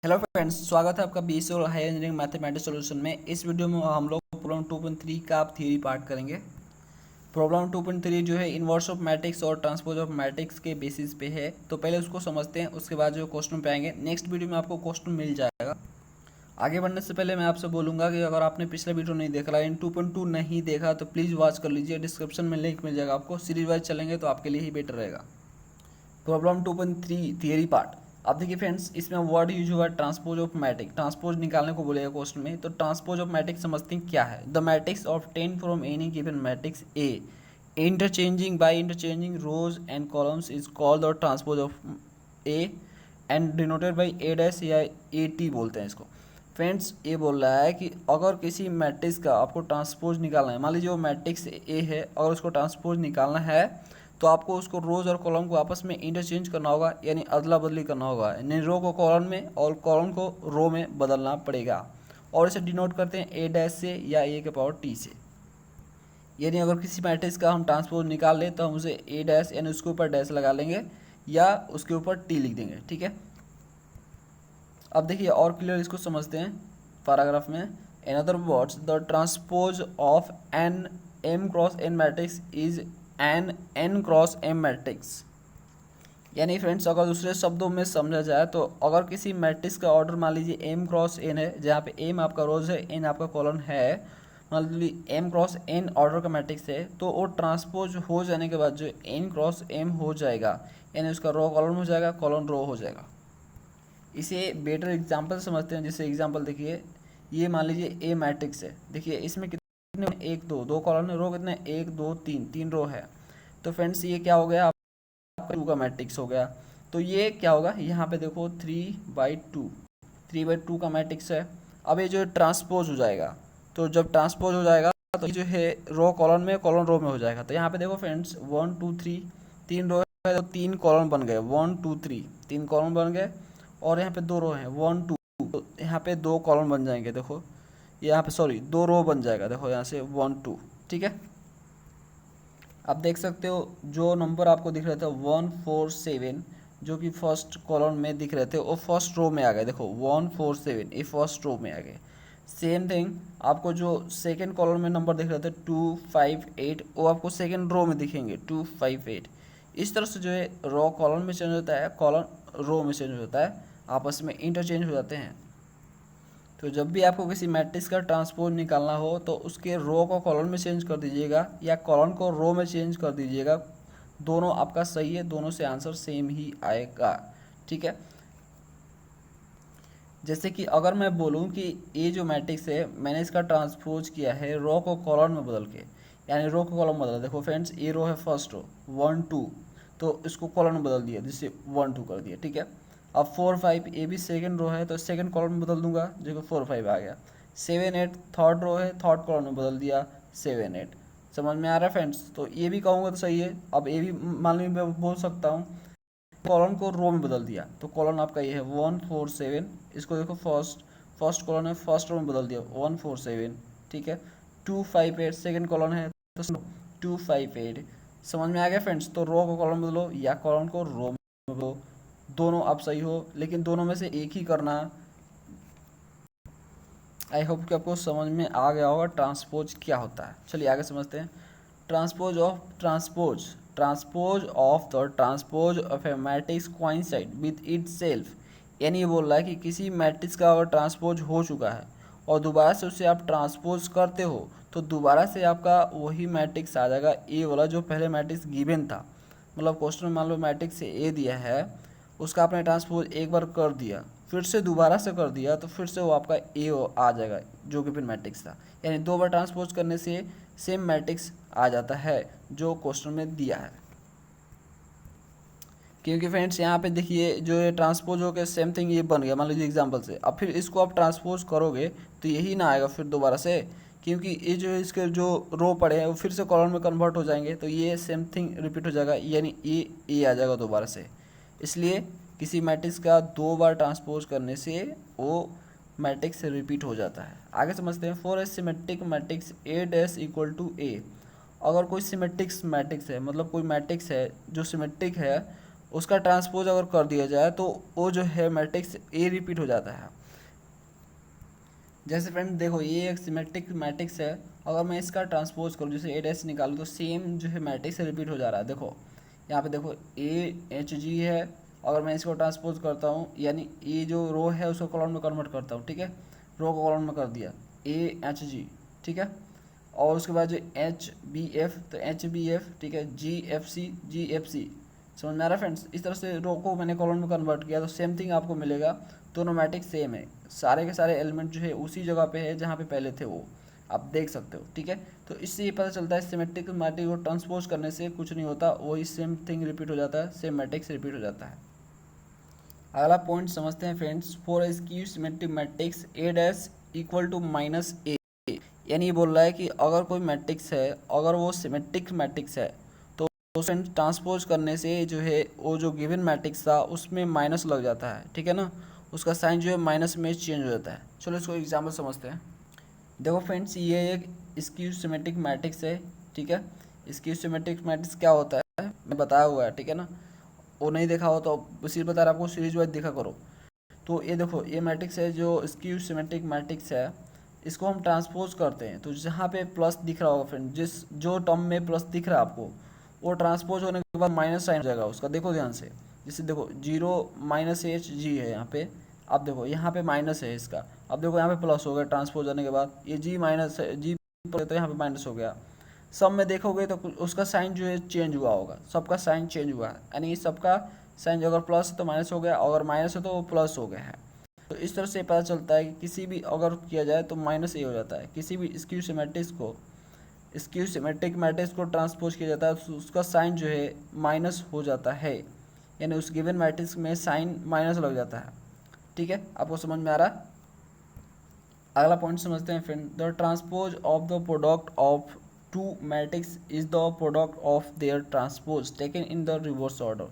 Hello friends, स्वागत है आपका बीएससी और हाई इंजीनियरिंग मैथमेटिक्स सॉल्यूशन में। इस वीडियो में हम लोग प्रॉब्लम 2.3 का आप थ्योरी पार्ट करेंगे। प्रॉब्लम 2.3 जो है इन्वर्स ऑफ मैट्रिक्स और ट्रांसपोज ऑफ मैट्रिक्स के बेसिस पे है, तो पहले उसको समझते हैं, उसके बाद जो क्वेश्चन पे आएंगे। नेक्स्ट वीडियो में आपको क्वेश्चन मिल जाएगा। आगे बढ़ने से पहले मैं आपसे बोलूँगा कि अगर आपने पिछला वीडियो नहीं देखा, इन 2.2 नहीं देखा तो प्लीज़ वॉच कर लीजिए, डिस्क्रिप्शन में लिंक मिल जाएगा आपको। सीरीज वाइज चलेंगे तो आपके लिए ही बेटर रहेगा। Problem 2.3 theory part. अब देखिए फ्रेंड्स, इसमें वर्ड यूज हुआ ट्रांसपोज ऑफ मैट्रिक्स। ट्रांसपोज निकालने को बोलेगा क्वेश्चन में, तो ट्रांसपोज ऑफ मैट्रिक्स समझते हैं क्या है। The matrix of 10 from any given matrix A interchanging rows and columns is called the transpose of A and denoted by A dash या ए टी बोलते हैं इसको। फ्रेंड्स, ये बोल रहा है कि अगर किसी मैट्रिक्स का आपको ट्रांसपोज निकालना है, मान लीजिए वो मैट्रिक्स ए है, अगर उसको ट्रांसपोज निकालना है तो आपको उसको रोज और कॉलम को आपस में इंटरचेंज करना होगा, यानी अदला बदली करना होगा, यानी रो को कॉलम में और कॉलम को रो में बदलना पड़ेगा। और इसे डिनोट करते हैं ए डैश से या ए के पावर टी से। यानी अगर किसी मैट्रिक्स का हम ट्रांसपोज निकाल लें तो हम उसे ए डैश यानी उसके ऊपर डैश लगा लेंगे या उसके ऊपर टी लिख देंगे, ठीक है। अब देखिए और क्लियर इसको समझते हैं पैराग्राफ में। In other words, the transpose of an m cross n matrix is an n cross m matrix. यानी फ्रेंड्स, अगर दूसरे शब्दों में समझा जाए तो अगर किसी मैट्रिक्स का ऑर्डर मान लीजिए एम क्रॉस एन है, जहाँ पे एम आपका रोज है, एन आपका कॉलम है, मान लीजिए एम क्रॉस एन ऑर्डर का मैट्रिक्स है, तो वो ट्रांसपोज हो जाने के बाद जो एन क्रॉस एम हो जाएगा, यानी उसका रो कॉलम हो जाएगा, कॉलम रो हो जाएगा। इसे बेटर एग्जाम्पल समझते हैं। जैसे एग्जाम्पल देखिए, ये मान लीजिए ए मैट्रिक्स है, देखिए इसमें कितने, एक दो दो कॉलम है, रो कितने, एक दो तीन, तीन रो है। तो फ्रेंड्स ये क्या हो गया, आपका 2 का मैट्रिक्स हो गया। तो ये क्या होगा, यहाँ पे देखो 3/2 का मैट्रिक्स है। अब ये जो ट्रांसपोज हो जाएगा, तो जब ट्रांसपोज हो जाएगा तो ये जो है रो कॉलम में, कॉलम रो में हो जाएगा। तो यहाँ पे देखो फ्रेंड्स 1 2 3 तीन रो है, तो तीन कॉलम बन गए, 1 2 3 तीन कॉलम बन गए। और यहाँ पे दो रो हैं 1 2, तो यहाँ पे दो कॉलम बन जाएंगे, देखो यहाँ पे सॉरी दो रो बन जाएगा, देखो यहाँ से 1 2, ठीक है। आप देख सकते हो जो नंबर आपको दिख रहे थे 147, जो कि फर्स्ट कॉलम में दिख रहे थे, वो फर्स्ट रो में आ गए, देखो 147 ये फर्स्ट रो में आ गए। सेम थिंग आपको जो सेकंड कॉलम में नंबर दिख रहे थे 258, वो आपको सेकंड रो में दिखेंगे 258। इस तरह से जो है रो कॉलम में चेंज होता है, कॉलम रो में चेंज होता है, आपस में इंटरचेंज हो जाते हैं। तो जब भी आपको किसी मैट्रिक्स का ट्रांसपोज निकालना हो तो उसके रो को कॉलम में चेंज कर दीजिएगा या कॉलम को रो में चेंज कर दीजिएगा। दोनों आपका सही है, दोनों से आंसर सेम ही आएगा, ठीक है। जैसे कि अगर मैं बोलूं कि ये जो मैट्रिक्स है मैंने इसका ट्रांसपोज किया है रो को कॉलम में बदल के, यानी रो को कॉलम बदला। देखो फ्रेंड्स, ये रो है फर्स्ट रो 1 2, तो इसको कॉलम में बदल दिया, जिससे 1 2 कर दिया, ठीक है। अब 4 5 ये भी सेकंड रो है, तो सेकंड कॉलम में बदल दूंगा, जो 4 5 आ गया। 7 8 थर्ड रो है, थर्ड कॉलम में बदल दिया 7 8। समझ में आ रहा है फ्रेंड्स? तो ये भी कहूँगा तो सही है। अब ये भी मान लीजिए मैं बोल सकता हूँ, कॉलम को रो में बदल दिया, तो कॉलम आपका ये है 147। इसको देखो फर्स्ट फर्स्ट कॉलम है, फर्स्ट रो में बदल दिया 147, ठीक है। 258 सेकंड कॉलम है, तो 258। समझ में आ गया फ्रेंड्स? तो रो को कॉलम में बदलो या कॉलम को रो में बदलो, दोनों आप सही हो, लेकिन दोनों में से एक ही करना। आई होप कि आपको समझ में आ गया होगा ट्रांसपोज क्या होता है। चलिए आगे समझते हैं। Transpose of the transpose of a matrix coincide with itself. यानी ये बोल रहा है कि किसी मैट्रिक्स का अगर ट्रांसपोज हो चुका है और दोबारा से उसे आप ट्रांसपोज करते हो तो दोबारा से आपका वही मैट्रिक्स आ जाएगा, ए वाला जो पहले मैट्रिक्स गिवन था। मतलब क्वेश्चन में मान लो मैट्रिक्स से ए दिया है, उसका आपने ट्रांसपोज एक बार कर दिया, फिर से दोबारा से कर दिया, तो फिर से वो आपका ए आ जाएगा जो कि फिर मैट्रिक्स था। यानी दो बार ट्रांसपोज करने से सेम मैट्रिक्स आ जाता है जो क्वेश्चन में दिया है। क्योंकि फ्रेंड्स यहाँ पे देखिए जो ये ट्रांसपोज हो के सेम थिंग ये बन गया, मान लीजिए एग्जांपल से। अब फिर इसको आप ट्रांसपोज करोगे तो यही ना आएगा फिर दोबारा से, क्योंकि ये जो है इसके जो रो पड़े हैं वो फिर से कॉलम में कन्वर्ट हो जाएंगे, तो ये सेम थिंग रिपीट हो जाएगा, यानी ये आ जाएगा दोबारा से। इसलिए किसी मैट्रिक्स का दो बार ट्रांसपोज करने से वो मैट्रिक्स रिपीट हो जाता है। आगे समझते हैं। For a symmetric matrix A dash equal to A. अगर कोई सिमेट्रिक्स मैट्रिक्स है, मतलब कोई मैट्रिक्स है जो सिमेट्रिक है, उसका ट्रांसपोज अगर कर दिया जाए तो वो जो है मैट्रिक्स ए रिपीट हो जाता है। जैसे फ्रेंड देखो ये एक सिमेट्रिक मैट्रिक्स है, अगर मैं इसका ट्रांसपोज करूँ जैसे ए डैश निकालूँ तो सेम जो है मैट्रिक्स रिपीट हो जा रहा है। देखो यहाँ पे देखो ए एच जी है, अगर मैं इसको ट्रांसपोज करता हूँ यानी ये जो रो है उसको कॉलम में कन्वर्ट करता हूँ, ठीक है, रो को कॉलम में कर दिया ए एच जी, ठीक है, और उसके बाद जो एच बी एफ तो एच बी एफ, ठीक है, जी एफ सी, समझ में आ रहा है फ्रेंड्स। इस तरह से रो को मैंने कॉलम में कन्वर्ट किया तो सेम थिंग आपको मिलेगा, दोनों मैट्रिक्स सेम है, सारे के सारे एलिमेंट जो है उसी जगह पे है जहाँ पे पहले थे वो आप देख सकते हो, ठीक है। तो इससे ये पता चलता है सिमेट्रिक मैट्रिक्स को ट्रांसपोज करने से कुछ नहीं होता, वही सेम थिंग रिपीट हो जाता है, सेम मैट्रिक्स रिपीट हो जाता है। अगला पॉइंट समझते हैं friends, for skew symmetric matrix A dash equal to minus A, यानी ये बोल रहा है कि अगर कोई मैट्रिक्स है, अगर वो सिमेट्रिक मैट्रिक्स है तो उसे ट्रांसपोज करने से जो है वो जो गिवन मैट्रिक्स था उसमें माइनस लग जाता है, ठीक है ना, उसका साइन जो है माइनस में चेंज हो जाता है। चलो इसको एग्जाम्पल समझते हैं। देखो फ्रेंड्स ये एक स्क्यू सिमेट्रिक मैट्रिक्स है, ठीक है। स्क्यू सिमेट्रिक मैट्रिक्स क्या होता है मैं बताया हुआ है, ठीक है ना, वो नहीं देखा हो तो इसी बता रहा आपको, सीरीज वाइज देखा करो। तो ये देखो ये मैट्रिक्स है जो स्क्यू सिमेट्रिक मैट्रिक्स है, इसको हम ट्रांसपोज करते हैं तो जहाँ पे प्लस दिख रहा होगा फ्रेंड, जिस जो टर्म में प्लस दिख रहा है आपको वो ट्रांसपोज होने के बाद माइनस साइन हो जाएगा उसका, देखो ध्यान से। जैसे देखो जीरो माइनस एच जी है यहाँ पे, अब देखो यहाँ पे माइनस है इसका, अब देखो यहाँ पे प्लस हो गया ट्रांसपोज होने के बाद, ये जी माइनस है जी तो यहाँ पे माइनस हो गया। सब में देखोगे तो उसका साइन जो है चेंज हुआ होगा, सबका साइन चेंज हुआ है, यानी सबका साइन अगर प्लस है तो माइनस हो गया, अगर माइनस है तो वो प्लस हो गया है। तो इस तरह से पता चलता है कि किसी भी अगर किया जाए तो माइनस ए हो जाता है, किसी भी स्क्यू सिमेट्रिक मैट्रिक्स को ट्रांसपोज किया जाता है तो उसका साइन जो है माइनस हो जाता है, यानी उस गिवन मैट्रिक्स में साइन माइनस लग जाता है, ठीक है, आपको समझ में आ रहा है। अगला पॉइंट समझते हैं friend, the transpose of the product of two matrix is the product of their transpose taken in the reverse order.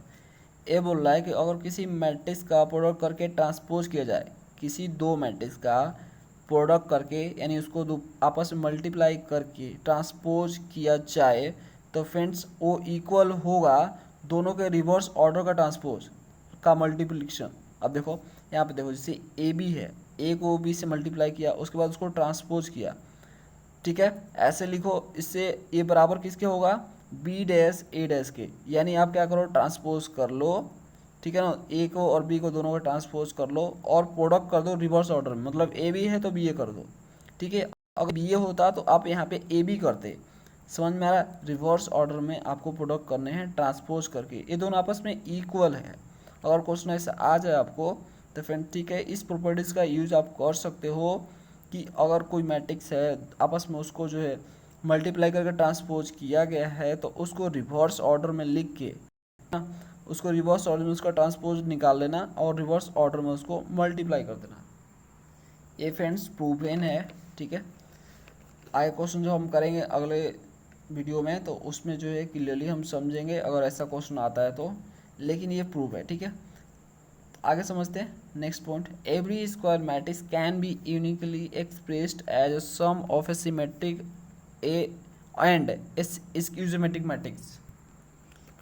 ये बोल रहा है कि अगर किसी मैट्रिक्स का प्रोडक्ट करके ट्रांसपोज किया जाए, किसी दो मैट्रिक्स का प्रोडक्ट करके यानी उसको आपस में मल्टीप्लाई करके ट्रांसपोज किया जाए तो फ्रेंड्स वो इक्वल होगा दोनों के रिवर्स ऑर्डर का ट्रांसपोज का मल्टीप्लिकेशन। अब देखो यहाँ पे देखो जैसे ए बी है, ए को बी से मल्टीप्लाई किया उसके बाद उसको ट्रांसपोज किया, ठीक है, ऐसे लिखो, इससे ये बराबर किसके होगा बी डैश ए डैश के, यानी आप क्या करो ट्रांसपोज कर लो, ठीक है ना, ए को और बी को दोनों को ट्रांसपोज कर लो और प्रोडक्ट कर दो रिवर्स ऑर्डर में, मतलब ए बी है तो बी ए कर दो, ठीक है। अगर बी ए होता तो आप यहाँ पे ए बी करते, समझ में आ रहा है, रिवर्स ऑर्डर में आपको प्रोडक्ट करने हैं ट्रांसपोज करके, ये दोनों आपस में इक्वल है। अगर क्वेश्चन ऐसा आ जाए आपको तो फ्रेंड ठीक है, इस प्रॉपर्टीज़ का यूज आप कर सकते हो कि अगर कोई मैट्रिक्स है आपस में उसको जो है मल्टीप्लाई करके ट्रांसपोज किया गया है तो उसको रिवर्स ऑर्डर में लिख के उसको रिवर्स ऑर्डर में उसका ट्रांसपोज निकाल लेना और रिवर्स ऑर्डर में उसको मल्टीप्लाई कर देना। ये फ्रेंड्स प्रूवन है, ठीक है। आगे क्वेश्चन जो हम करेंगे अगले वीडियो में तो उसमें जो है क्लियरली हम समझेंगे अगर ऐसा क्वेश्चन आता है तो, लेकिन ये प्रूव है, ठीक है। आगे समझते हैं next point, every square matrix can be uniquely expressed as a sum of a symmetric a and skew symmetric matrix,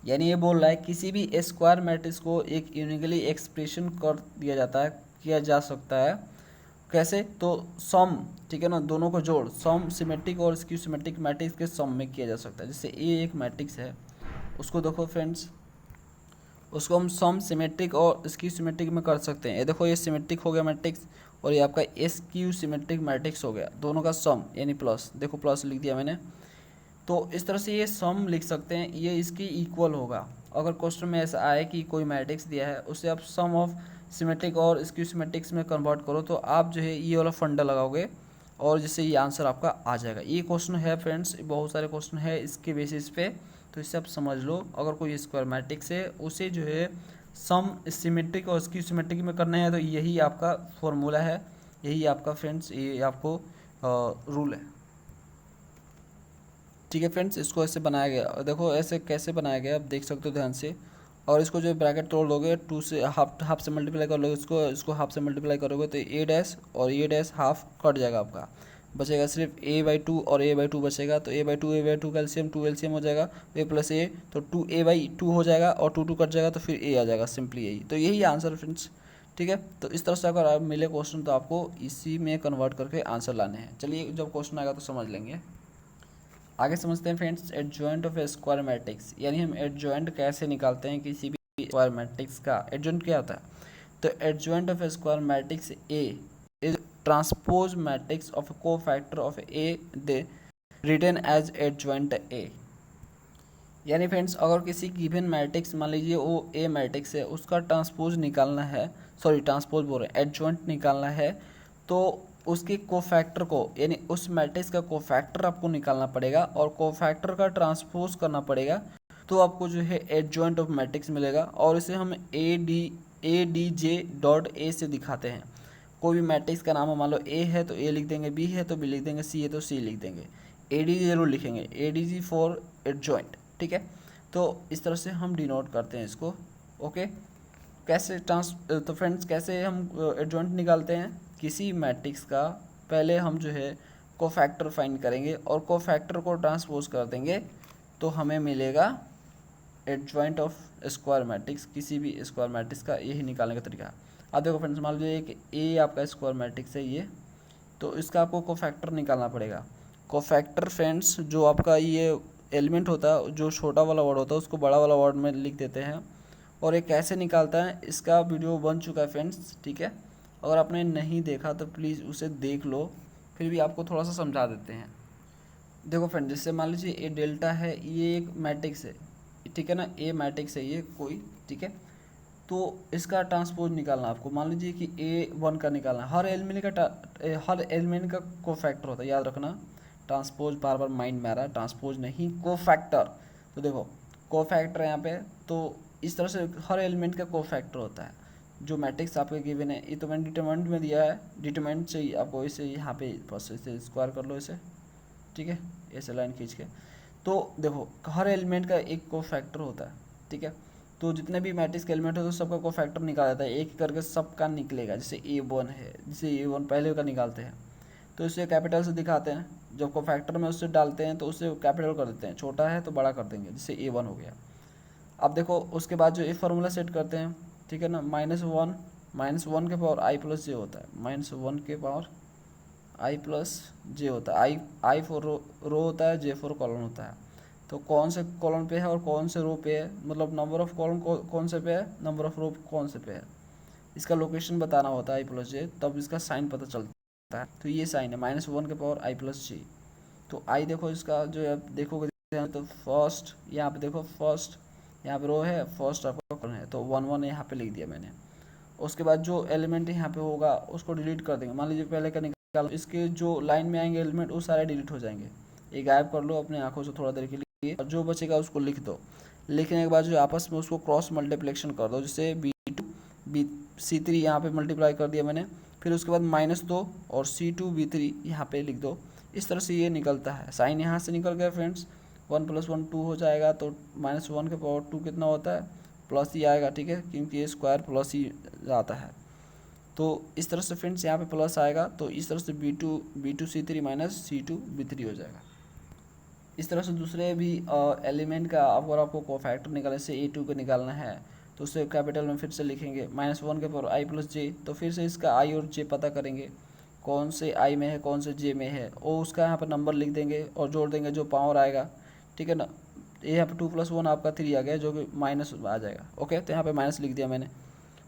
यानी ये बोल रहा है किसी भी स्क्वायर मैट्रिक्स को एक यूनिकली एक्सप्रेशन कर दिया जाता है, किया जा सकता है, कैसे तो सम, ठीक है ना, दोनों को जोड़ सम सिमेट्रिक और स्क्यूसिमेट्रिक मैट्रिक्स के सम में किया जा सकता है। जैसे ये एक मैट्रिक्स है उसको देखो फ्रेंड्स, उसको हम सम सिमेट्रिक और स्क्यू सिमेट्रिक में कर सकते हैं। ये देखो ये सिमेट्रिक हो गया मैट्रिक्स और ये आपका स्क्यू सिमेट्रिक मैट्रिक्स हो गया, दोनों का सम यानी प्लस, देखो प्लस लिख दिया मैंने। तो इस तरह से ये सम लिख सकते हैं, ये इसकी इक्वल होगा। अगर क्वेश्चन में ऐसा आए कि कोई मैट्रिक्स दिया है उससे आप सम ऑफ सिमेट्रिक और स्क्यू सिमेट्रिक्स में कन्वर्ट करो तो आप जो है ये वाला फंडा लगाओगे और जिससे ये आंसर आपका आ जाएगा। ये क्वेश्चन है फ्रेंड्स, बहुत सारे क्वेश्चन है इसके बेसिस पे, तो इससे आप समझ लो अगर कोई स्क्वायर मैट्रिक्स है उसे जो है सम सिमेट्रिक और स्क्यू सिमेट्रिक में करना है तो यही आपका फॉर्मूला है, यही आपका फ्रेंड्स ये आपको रूल है, ठीक है फ्रेंड्स। इसको ऐसे बनाया गया, देखो ऐसे कैसे बनाया गया आप देख सकते हो ध्यान से, और इसको जो ब्रैकेट तोड़ दोगे टू से हाफ से मल्टीप्लाई कर लोगे, इसको हाफ से मल्टीप्लाई करोगे तो ए डैश और ए डैश हाफ कट जाएगा आपका, बचेगा सिर्फ a/2 और a/2 बचेगा, तो a/2 का एलसीएम 2 एलसीएम हो जाएगा, a प्लस a तो 2a/2 हो जाएगा और 2 कट जाएगा तो फिर a आ जाएगा, सिंपली यही। तो यही आंसर फ्रेंड्स, ठीक है। तो इस तरह से अगर आप मिले क्वेश्चन तो आपको इसी में कन्वर्ट करके आंसर लाने हैं। चलिए जब क्वेश्चन आएगा तो समझ लेंगे। आगे समझते हैं friends, adjoint of a square matrix, यानी हम एडजॉइंट कैसे निकालते हैं किसी भी स्क्वायर मैट्रिक्स का। एडजॉइंट क्या होता है? तो adjoint of a square matrix A is transpose matrix of a cofactor of a they written as adjoint A. यानी फ्रेंड्स अगर किसी गिवन मैट्रिक्स, मान लीजिए वो ए मैट्रिक्स है, उसका ट्रांसपोज निकालना है, सॉरी ट्रांसपोज बोल रहे हैं, एडजॉइंट निकालना है, तो उसके कोफैक्टर को, यानी उस मैट्रिक्स का कोफैक्टर आपको निकालना पड़ेगा और कोफैक्टर का ट्रांसपोज करना पड़ेगा, तो आपको जो है एडजॉइंट ऑफ मैट्रिक्स मिलेगा। और इसे हम A D J dot A से दिखाते हैं। कोई भी मैट्रिक्स का नाम हो, मान लो ए है तो ए लिख देंगे, बी है तो बी लिख देंगे, सी है तो सी लिख देंगे, ए डी जरूर लिखेंगे, A D G for adjoint, ठीक है। तो इस तरह से हम डिनोट करते हैं इसको, ओके। कैसे तो फ्रेंड्स कैसे हम एडजॉइंट निकालते हैं किसी मैट्रिक्स का? पहले हम जो है कोफैक्टर फाइंड करेंगे और कोफैक्टर को ट्रांसपोज कर देंगे, तो हमें मिलेगा एडजॉइंट ऑफ स्क्वायर मैट्रिक्स, किसी भी स्क्वायर मैट्रिक्स का। यही निकालने का तरीका है। आप देखो फ्रेंड्स, मान लीजिए कि ए आपका स्क्वायर मैट्रिक्स है ये, तो इसका आपको कोफैक्टर निकालना पड़ेगा। कोफैक्टर फ्रेंड्स जो आपका ये एलिमेंट होता है, जो छोटा वाला वर्ड होता है उसको बड़ा वाला वर्ड में लिख देते हैं। और ये कैसे निकालता है इसका वीडियो बन चुका है फ्रेंड्स, ठीक है। अगर आपने नहीं देखा तो प्लीज़ उसे देख लो, फिर भी आपको थोड़ा सा समझा देते हैं। देखो फ्रेंड, जैसे मान लीजिए ए डेल्टा है, ये एक मैट्रिक्स है, ठीक है ना, ए मैट्रिक्स है ये कोई, ठीक है। तो इसका ट्रांसपोज निकालना आपको, मान लीजिए कि A1 का निकालना, हर एलिमेंट का कोफैक्टर होता है, याद रखना। ट्रांसपोज बार बार माइंड में आ रहा है, ट्रांसपोज नहीं कोफैक्टर। तो देखो कोफैक्टर है यहाँ पे, तो इस तरह से हर एलिमेंट का कोफैक्टर होता है। जो मैट्रिक्स आपके गिवन है, ये तो मैंने डिटरमिनेंट में दिया है, डिटरमिनेंट से आपको इसे यहाँ पे बस इसे स्क्वायर कर लो इसे, ठीक है, ऐसे लाइन खींच के। तो देखो हर एलिमेंट का एक कोफैक्टर होता है, ठीक है। तो जितने भी मैट्रिक्स के एलिमेंट होते हैं सबका कोफैक्टर निकाला जाता है, एक करके सबका निकलेगा। जैसे A1 है, जैसे A1 पहले का निकालते हैं तो इसे कैपिटल से दिखाते हैं, जब कोफैक्टर में उससे डालते हैं तो उसे कैपिटल कर देते हैं, छोटा है तो बड़ा कर देंगे, जैसे A1 हो गया। अब देखो उसके बाद जो ये फार्मूला सेट करते हैं, ठीक है ना, -1 के पावर i प्लस जे होता है, -1 के पावर i प्लस जे होता है, आई फॉर रो होता है, जे फॉर कॉलम होता है। तो कौन से कॉलम पे है और कौन से रो पे है, मतलब नंबर ऑफ कॉलम कौन से पे है, नंबर ऑफ रो कौन से पे है, इसका लोकेशन बताना होता है आई प्लस जे, तब इसका साइन पता चलता है। तो ये साइन है -1 के पावर i प्लस जे। तो आई देखो इसका जो है देखोगे तो फर्स्ट, यहाँ पे देखो फर्स्ट, यहाँ पे रो है, फर्स्ट आपका कॉलम है, तो 1 यहाँ पे लिख दिया मैंने। उसके बाद जो एलिमेंट यहाँ पे होगा उसको डिलीट कर देंगे। मान लीजिए पहले का निकाल, इसके जो लाइन में आएंगे एलिमेंट वो सारे डिलीट हो जाएंगे, ये गायब कर लो अपने आंखों से थोड़ा देर के लिए, और जो बचेगा उसको लिख दो। लिखने के बाद जो आपस में उसको क्रॉस मल्टीप्लिकेशन कर दो, जैसे B2 C3 यहाँ पे मल्टीप्लाई कर दिया मैंने, फिर उसके बाद -2 और C2 B3 यहाँ पे लिख दो। इस तरह से ये निकलता है, साइन यहाँ से निकल गया फ्रेंड्स, 1 + 1 2 हो जाएगा, तो -1 के पावर 2 कितना होता है, प्लस ही आएगा, ठीक है, क्योंकि ये स्क्वायर प्लस ही आता है। तो इस तरह से फ्रेंड्स यहाँ पे प्लस आएगा, तो इस तरह से B2 C3 - C2 B3 हो जाएगा। इस तरह से दूसरे भी एलिमेंट का अगर आपको कोफैक्टर निकालने से A2 को निकालना है तो उसे कैपिटल में फिर से लिखेंगे, -1 के पावर i प्लस जे, तो फिर से इसका i और j पता करेंगे कौन से i में है कौन से j में है, और उसका यहाँ पर नंबर लिख देंगे और जोड़ देंगे जो पावर आएगा, ठीक है ना। यहाँ पे 2 + 1 आपका 3 आ गया, जो कि माइनस आ जाएगा, ओके। तो यहाँ पे माइनस लिख दिया मैंने,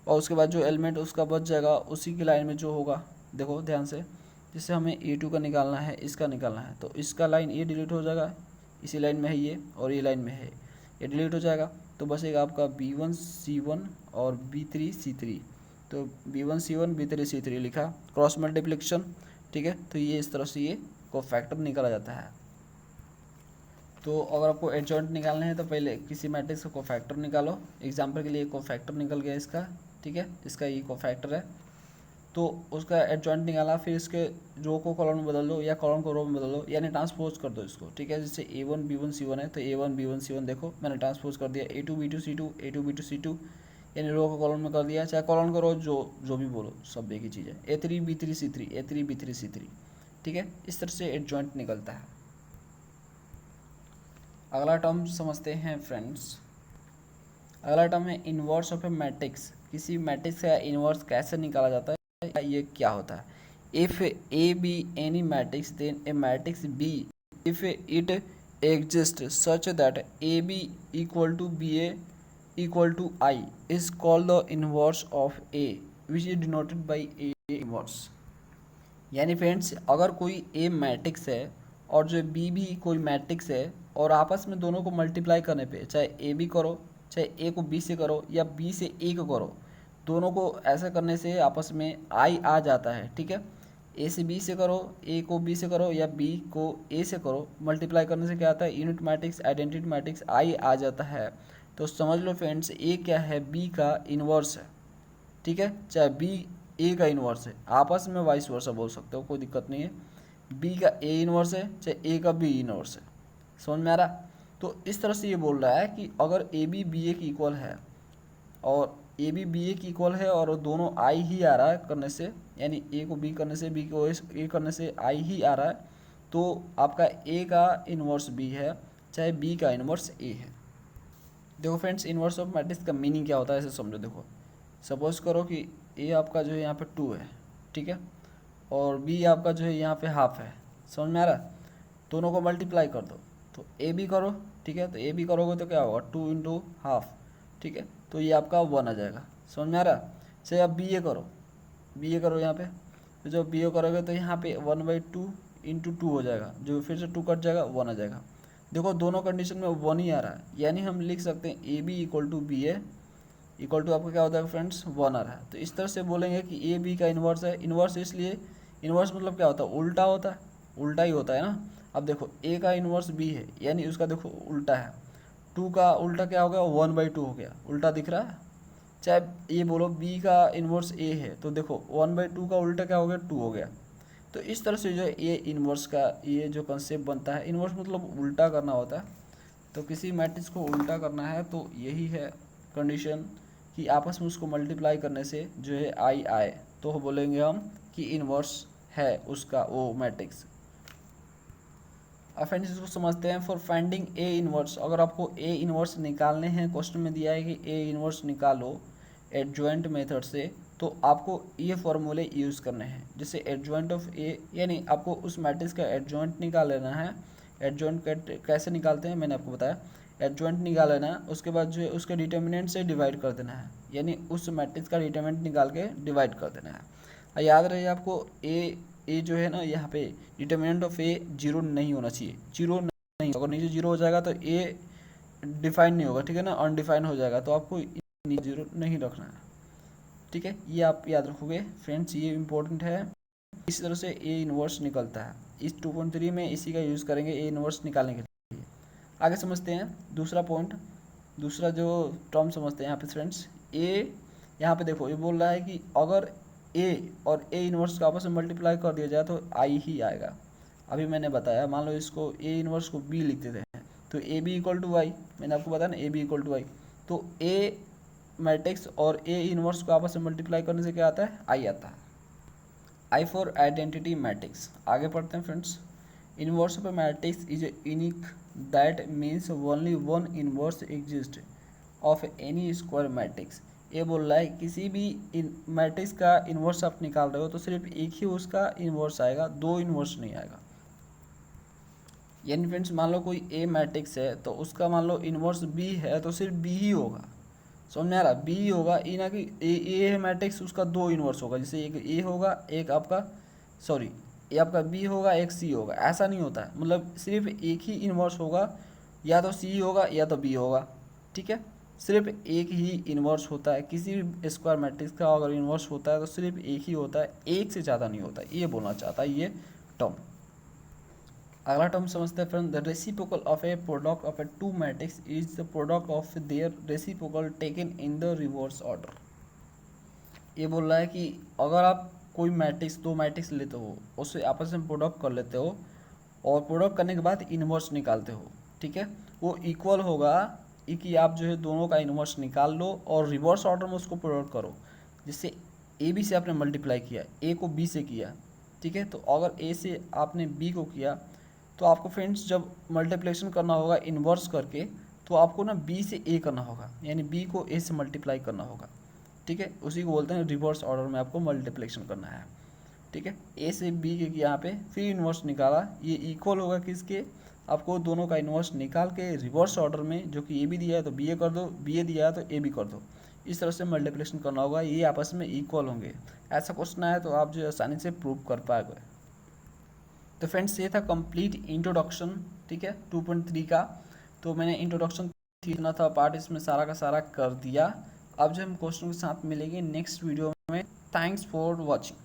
और उसके बाद जो एलिमेंट उसका बच जाएगा उसी की लाइन में जो होगा, देखो ध्यान से, जिससे हमें A2 का निकालना है, इसका निकालना है, तो इसका लाइन ये डिलीट हो जाएगा, इसी लाइन में है ये और ये लाइन में है, ये डिलीट हो जाएगा, तो बचेगा आपका B1 C1 और B3 C3। तो B1 C1 B3 C3 लिखा, क्रॉस मल्टीप्लिकेशन, ठीक है। तो ये इस तरह से ये कोफैक्टर निकाला जाता है। तो अगर आपको एडजॉइंट निकालना है तो पहले किसी मैट्रिक्स का कोफैक्टर निकालो। एग्जांपल के लिए कोफैक्टर निकल गया इसका, ठीक है, इसका ये कोफैक्टर है, तो उसका एडजॉइंट निकाला, फिर इसके रो को कॉलम में बदल दो या कॉलम को रो में बदल दो, यानी ट्रांसपोज कर दो इसको, ठीक है। जैसे A1 B1 C1 है तो A1 B1 C1 देखो मैंने ट्रांसपोज कर दिया, A2 B2 C2 A2 B2 C2, यानी रो को कॉलम में कर दिया, चाहे कॉलम को रो, जो भी बोलो सब एक ही चीज़ है। A3 B3 C3 A3 B3 C3, ठीक है, इस तरह से एडजॉइंट निकलता है। अगला टर्म समझते हैं फ्रेंड्स। अगला टर्म है इन्वर्स ऑफ ए मैट्रिक्स। किसी मैट्रिक्स का इन्वर्स कैसे निकाला जाता है, ये क्या होता है। If A be any matrix then a matrix B if it exist such that A B equal to B A equal to I is called the inverse of A which is denoted by A inverse. यानी friends, अगर कोई ए matrix है और जो B भी कोई matrix है और आपस में दोनों को मल्टीप्लाई करने पे, चाहे ए बी करो, चाहे ए को बी से करो या बी से ए को करो, दोनों को ऐसा करने से आपस में आई आ जाता है। ठीक है, ए से बी से करो, ए को बी से करो या बी को ए से करो, मल्टीप्लाई करने से क्या आता है, यूनिट मैट्रिक्स आइडेंटिटी मैट्रिक्स आई आ जाता है। तो समझ लो फ्रेंड्स, ए क्या है, बी का इन्वर्स है। ठीक है, चाहे बी ए का इन्वर्स है, आपस में वाइस वर्सा बोल सकते हो, कोई दिक्कत नहीं है। बी का ए इन्वर्स है, चाहे ए का बी इन्वर्स है। समझ में आ रहा। तो इस तरह से ये बोल रहा है कि अगर ए बी बी ए की इक्वल है और ए बी बी ए की इक्वल है और दोनों आई ही आ रहा है करने से, यानी ए को बी करने से, बी को ए करने से आई ही आ रहा है, तो आपका ए का इन्वर्स बी है, चाहे बी का इन्वर्स ए है। देखो फ्रेंड्स, इन्वर्स ऑफ मैट्रिक्स का मीनिंग क्या होता है, ऐसे समझो। देखो, सपोज करो कि ए आपका जो है यहाँ पे 2 है, ठीक है, और बी आपका जो है यहाँ पे हाफ है। समझ में आ रहा है। दोनों को मल्टीप्लाई कर दो, तो ए बी करो, ठीक है, तो ए बी करोगे तो क्या होगा, 2 इंटू हाफ, ठीक है, तो ये आपका 1 आ जाएगा। समझ में आ रहा। चाहे आप बी ए करो, बी ए करो यहाँ पे, तो जब बी ए करोगे तो यहाँ पे 1/2 इंटू 2 हो जाएगा, जो फिर से 2 कट जाएगा, 1 आ जाएगा। देखो, दोनों कंडीशन में 1 ही आ रहा है, यानी हम लिख सकते हैं A B equal to B A equal to आपका क्या होता है फ्रेंड्स, 1 आ रहा है। तो इस तरह से बोलेंगे कि ए बी का इन्वर्स है। इन्वर्स इसलिए, इन्वर्स मतलब क्या होता है, उल्टा होता है, उल्टा ही होता है ना। अब देखो, ए का इन्वर्स बी है, यानी उसका देखो उल्टा है। 2 का उल्टा क्या हो गया, 1/2 हो गया, उल्टा दिख रहा है। चाहे ये बोलो बी का इन्वर्स ए है, तो देखो 1/2 का उल्टा क्या हो गया, 2 हो गया। तो इस तरह से जो ए इन्वर्स का ये जो कंसेप्ट बनता है, इन्वर्स मतलब उल्टा करना होता है। तो किसी मैट्रिक्स को उल्टा करना है तो यही है कंडीशन, कि आपस में उसको मल्टीप्लाई करने से जो है आई आए, तो बोलेंगे हम कि इन्वर्स है उसका वो मैट्रिक्स। अब फ्रेंड्स, इसको समझते हैं। फॉर फाइंडिंग ए इन्वर्स, अगर आपको ए इन्वर्स निकालने हैं, क्वेश्चन में दिया है कि ए इन्वर्स निकालो एडजॉइंट मेथड से, तो आपको ये फॉर्मूले यूज़ करने हैं। जैसे एडजॉइंट ऑफ ए, यानी आपको उस मैट्रिक्स का एडजॉइंट निकाल लेना है। एडजॉइंट कैसे निकालते हैं मैंने आपको बताया। एडजॉइंट निकाल लेना है, उसके बाद जो है उसके डिटर्मिनेंट से डिवाइड कर देना है, यानी उस मैट्रिक्स का डिटर्मिनेंट निकाल के डिवाइड कर देना है। और याद रहे आपको, ए जो है ना, यहाँ पे डिटर्मिनेंट ऑफ ए 0 नहीं होना चाहिए। 0 नहीं, अगर नीचे 0 हो जाएगा तो ए डिफाइन नहीं होगा, ठीक है ना, अनडिफाइन हो जाएगा। तो आपको 0 नहीं रखना है, ठीक है, ये आप याद रखोगे फ्रेंड्स, ये इंपॉर्टेंट है। इस तरह से ए इन्वर्स निकलता है। इस 2.3 में इसी का यूज़ करेंगे ए इन्वर्स निकालने के लिए। आगे समझते हैं दूसरा पॉइंट, दूसरा जो टर्म समझते हैं यहाँ पे फ्रेंड्स। ए यहाँ पे देखो, ये बोल रहा है कि अगर ए और ए इन्वर्स का आपस में मल्टीप्लाई कर दिया जाए तो आई ही आएगा। अभी मैंने बताया, मान लो इसको ए इन्वर्स को बी लिख देते हैं, तो A B equal to Y, मैंने आपको बताया ना, A B equal to Y. तो ए मैट्रिक्स और ए इन्वर्स को आपस में मल्टीप्लाई करने से क्या आता है, आई आता है। I for identity matrix. आगे पढ़ते हैं friends. Inverse of a matrix is unique that means only one inverse exist of N E square matrix. ये बोल रहा है किसी भी मैट्रिक्स का इन्वर्स आप निकाल रहे हो तो सिर्फ एक ही उसका इन्वर्स आएगा, 2 इन्वर्स नहीं आएगा। यानी फ्रेंड्स, मान लो कोई ए मैट्रिक्स है तो उसका मान लो इन्वर्स बी है, तो सिर्फ बी ही होगा। समझ में आ रहा, बी ही होगा, ये ना कि ए है मैट्रिक्स, उसका 2 इन्वर्स होगा। जैसे एक ए होगा, एक आपका सॉरी ये आपका बी होगा, एक सी होगा, ऐसा नहीं होता है। मतलब सिर्फ एक ही इन्वर्स होगा, या तो सी होगा या तो बी होगा, ठीक है। सिर्फ एक ही इन्वर्स होता है किसी भी स्क्वायर मैट्रिक्स का। अगर इन्वर्स होता है तो सिर्फ एक ही होता है, एक से ज़्यादा नहीं होता, ये बोलना चाहता है ये टर्म। अगला टर्म समझते हैं friend. The reciprocal of a product of a two matrix is the product of their reciprocal taken in the reverse order. ये बोल रहा है कि अगर आप कोई मैट्रिक्स, 2 मैट्रिक्स लेते हो, उससे आपस में प्रोडक्ट कर लेते हो और प्रोडक्ट करने के बाद इन्वर्स निकालते हो, ठीक है, वो इक्वल होगा कि आप जो है दोनों का इन्वर्स निकाल लो और रिवर्स ऑर्डर में उसको प्रोडक्ट करो। जिससे ए बी से आपने मल्टीप्लाई किया, ए को बी से किया, ठीक है। तो अगर ए से आपने बी को किया तो आपको फ्रेंड्स जब मल्टीप्लिकेशन करना होगा इन्वर्स करके, तो आपको ना बी से ए करना होगा, यानी बी को ए से मल्टीप्लाई करना होगा। ठीक है, उसी को बोलते हैं रिवर्स ऑर्डर में आपको मल्टीप्लिकेशन करना है। ठीक है, ए से बी के यहाँ पे फिर इन्वर्स निकाला, ये इक्वल होगा किसके, आपको दोनों का इन्वर्स निकाल के रिवर्स ऑर्डर में, जो कि ए भी दिया है तो बी ए कर दो, बी ए दिया है तो ए भी कर दो, इस तरह से मल्टीप्लिकेशन करना होगा, ये आपस में इक्वल होंगे। ऐसा क्वेश्चन आया तो आप जो आसानी से प्रूव कर पाओगे। तो फ्रेंड्स ये था कंप्लीट इंट्रोडक्शन, ठीक है, 2.3 का। तो मैंने इंट्रोडक्शन इतना था पार्ट, इसमें सारा का सारा कर दिया। अब जो हम क्वेश्चन के साथ मिलेंगे नेक्स्ट वीडियो में। Thanks for watching.